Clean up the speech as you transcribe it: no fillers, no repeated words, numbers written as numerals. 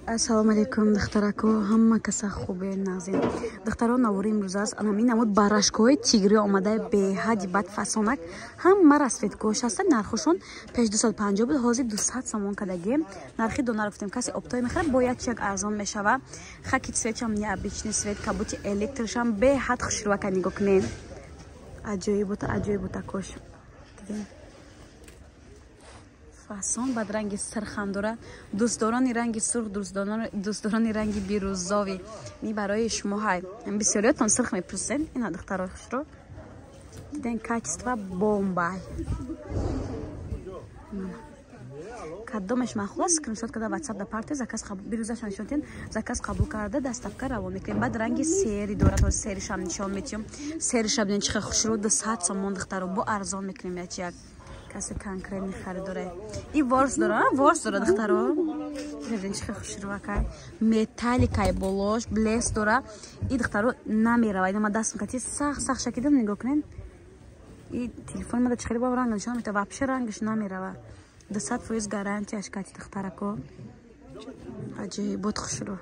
Ассалому алейкум, духтарако, ҳама каса хубе назин. Духтаро навори имрӯз аст, анами намуд барашкои тигри омадай беҳади бад фасонак. Ҳама расветгош аста, нархушон пеш 250 буд, ҳозир 200 сомон кадаги. Нархи дона гуфтем, каси обтой мехарад, бояд чак арзон мешава. Хаки цветчам необычный свет, кабути электршам беҳад хушрувака нигоҳ кунед. Аҷоибута кош. фасон бад ранги сирхам дора. Дӯстдорони ранги сурх, дӯстдорони ранги бирӯзовӣ ми барои шумо ҳай. Бисёриётон сирх мепурсед. Ина духтаро хушро. Диден качество бомбай. Кадомеш махло скриншот када WhatsApp да парти заказ қабул бирӯзаш нишонтен заказ қабул карда доставка равон мекунем. Бад ранги сери дора, то серишам нишон метиём. Серишам ден чихе хушро 200 сомон духтаро бо арзон мекунем ячак. Касе конкретный харидоре. И ворс дора духтаро. Беден чихе хушрувакай. Металликай болош, блес дора. И духтаро намерава. Ида даст кати сах шакидам нигоҳ кунен. И телефон мада чихе бо ранг нишон мета вообще рангш намерава. 200% гарантияш кати духтарако. Аҷи бод хушро.